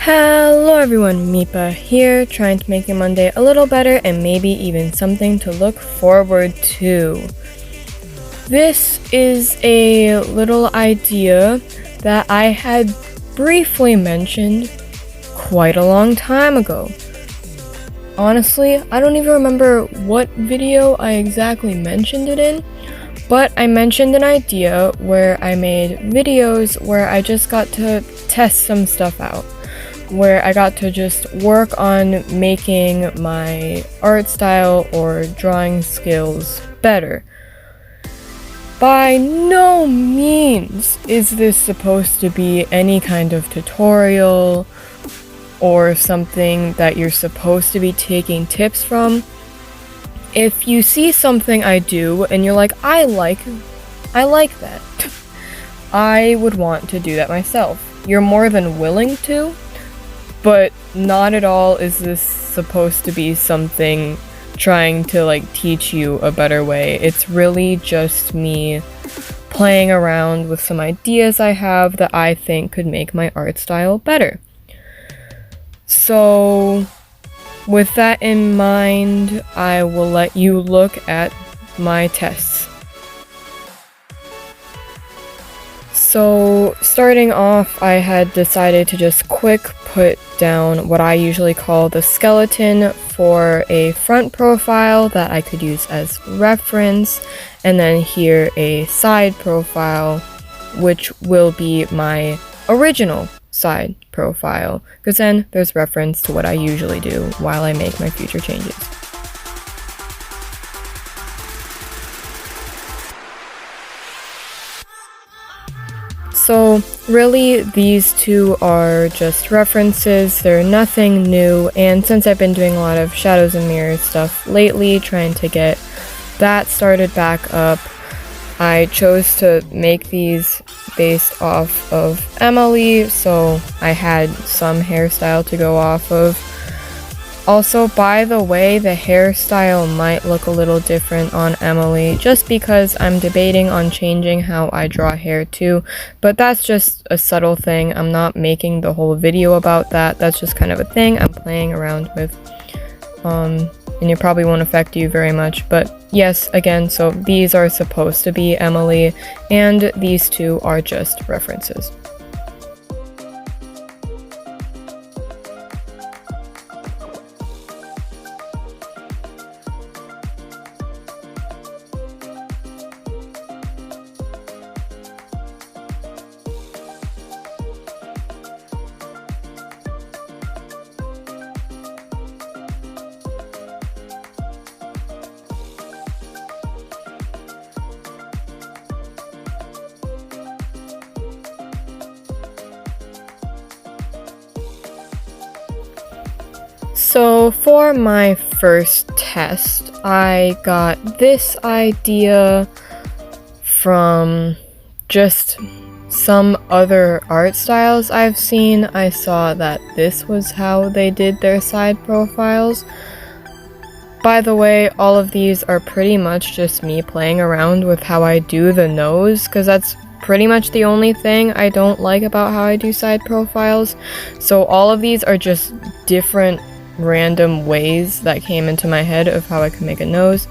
Hello everyone, Mipa here, trying to make your Monday a little better and maybe even something to look forward to. This is a little idea that I had briefly mentioned quite a long time ago. Honestly, I don't even remember what video I exactly mentioned it in, but I mentioned an idea where I made videos where I just got to test some stuff out. Where I got to just work on making my art style or drawing skills better. By no means is this supposed to be any kind of tutorial or something that you're supposed to be taking tips from. If you see something I do and you're like, I like that, I would want to do that myself. You're more than willing to. But not at all is this supposed to be something trying to teach you a better way. It's really just me playing around with some ideas I have that I think could make my art style better. So with that in mind, I will let you look at my tests. So starting off, I had decided to just quick put down what I usually call the skeleton for a front profile that I could use as reference, and then here a side profile, which will be my original side profile, because then there's reference to what I usually do while I make my future changes. So really, these two are just references, they're nothing new, and since I've been doing a lot of shadows and mirrors stuff lately, trying to get that started back up, I chose to make these based off of Emily, so I had some hairstyle to go off of. Also, by the way, the hairstyle might look a little different on Emily, just because I'm debating on changing how I draw hair too, but that's just a subtle thing. I'm not making the whole video about that. That's just kind of a thing I'm playing around with, and it probably won't affect you very much, but yes, again, so these are supposed to be Emily, and these two are just references. So for my first test, I got this idea from just some other art styles I've seen. I saw that this was how they did their side profiles. By the way, all of these are pretty much just me playing around with how I do the nose, because that's pretty much the only thing I don't like about how I do side profiles. So all of these are just different random ways that came into my head of how I could make a nose,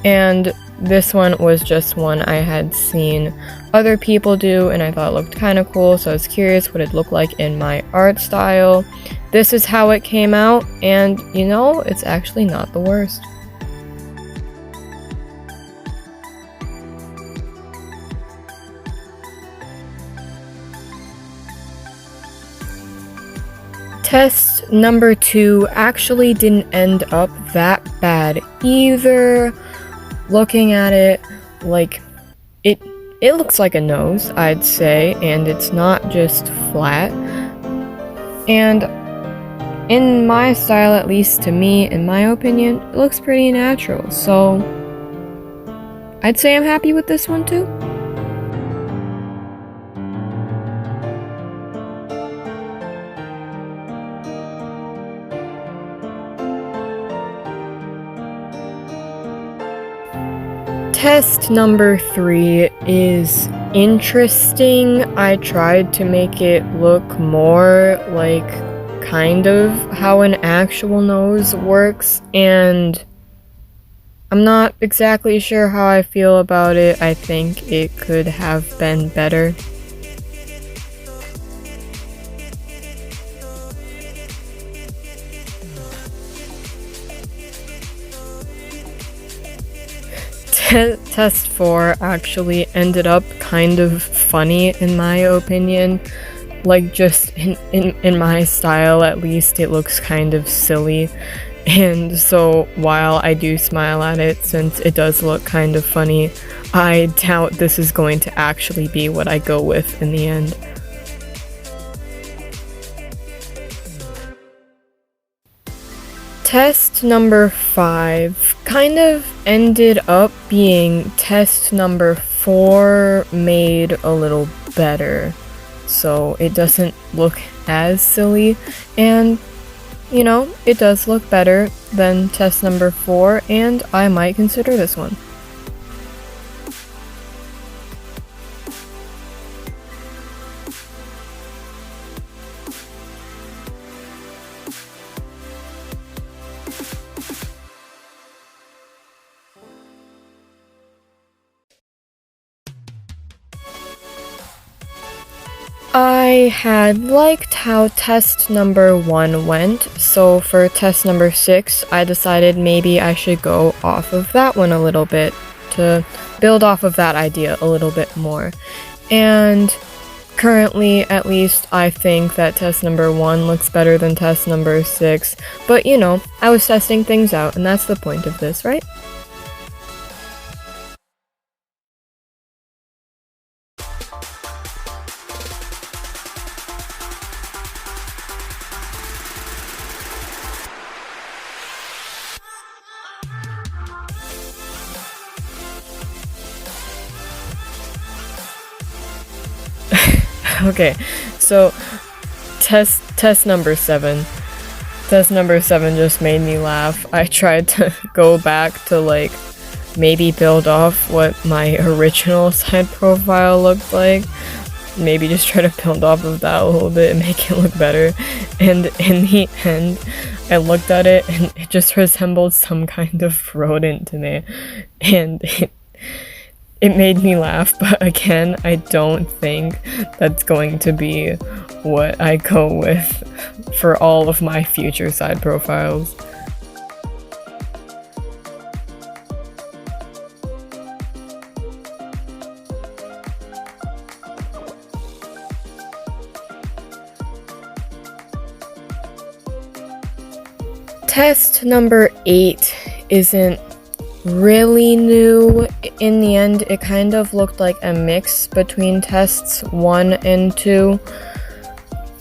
and this one was just one I had seen other people do and I thought it looked kind of cool, so I was curious what it'd look like in my art style. This is how it came out, and it's actually not the worst. Test number 2 actually didn't end up that bad either. Looking at it, it looks like a nose, I'd say, and it's not just flat. And in my style, at least to me, in my opinion, it looks pretty natural, so I'd say I'm happy with this one too. Test number 3 is interesting. I tried to make it look more like kind of how an actual nose works, and I'm not exactly sure how I feel about it. I think it could have been better. Test 4 actually ended up kind of funny in my opinion. Like, just in my style at least, it looks kind of silly. And so while I do smile at it since it does look kind of funny, I doubt this is going to actually be what I go with in the end. Test number 5 kind of ended up being test number 4 made a little better. So it doesn't look as silly, and you know, it does look better than test number 4, and I might consider this one. I had liked how test number 1 went, so for test number 6, I decided maybe I should go off of that one a little bit to build off of that idea a little bit more. And currently, at least, I think that test number 1 looks better than test number 6, but you know, I was testing things out, and that's the point of this, right? Okay, so test number 7. Test number 7 just made me laugh. I tried to go back to like maybe build off what my original side profile looked like. Maybe just try to build off of that a little bit and make it look better. And in the end, I looked at it and it just resembled some kind of rodent to me. And it made me laugh, but again, I don't think that's going to be what I go with for all of my future side profiles. Test number 8 isn't really new. In the end, it kind of looked like a mix between tests 1 and 2,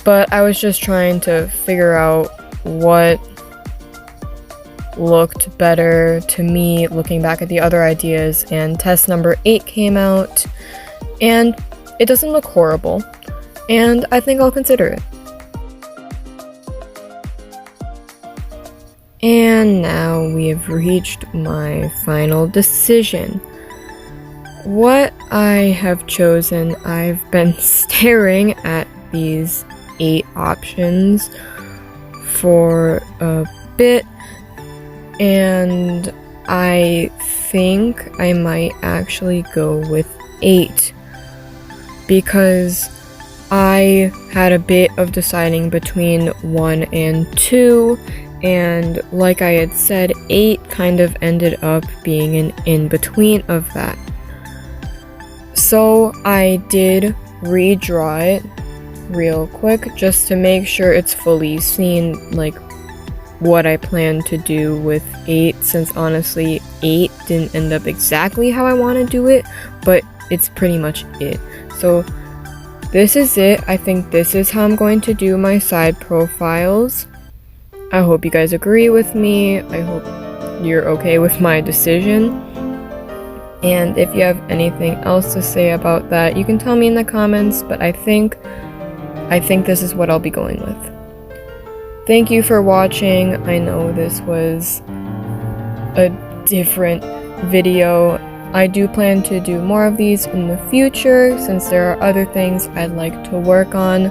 but I was just trying to figure out what looked better to me looking back at the other ideas, and test number 8 came out, and it doesn't look horrible, and I think I'll consider it. And now we have reached my final decision. What I have chosen, I've been staring at these 8 options for a bit, and I think I might actually go with 8 because I had a bit of deciding between 1 and 2. And like I had said, 8 kind of ended up being an in-between of that. So I did redraw it real quick just to make sure it's fully seen, like what I plan to do with 8, since honestly 8 didn't end up exactly how I want to do it, but it's pretty much it. So this is it. I think this is how I'm going to do my side profiles. I hope you guys agree with me. I hope you're okay with my decision. And if you have anything else to say about that, you can tell me in the comments, but I think this is what I'll be going with. Thank you for watching. I know this was a different video. I do plan to do more of these in the future since there are other things I'd like to work on.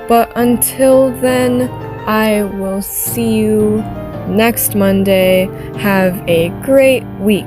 But until then, I will see you next Monday. Have a great week.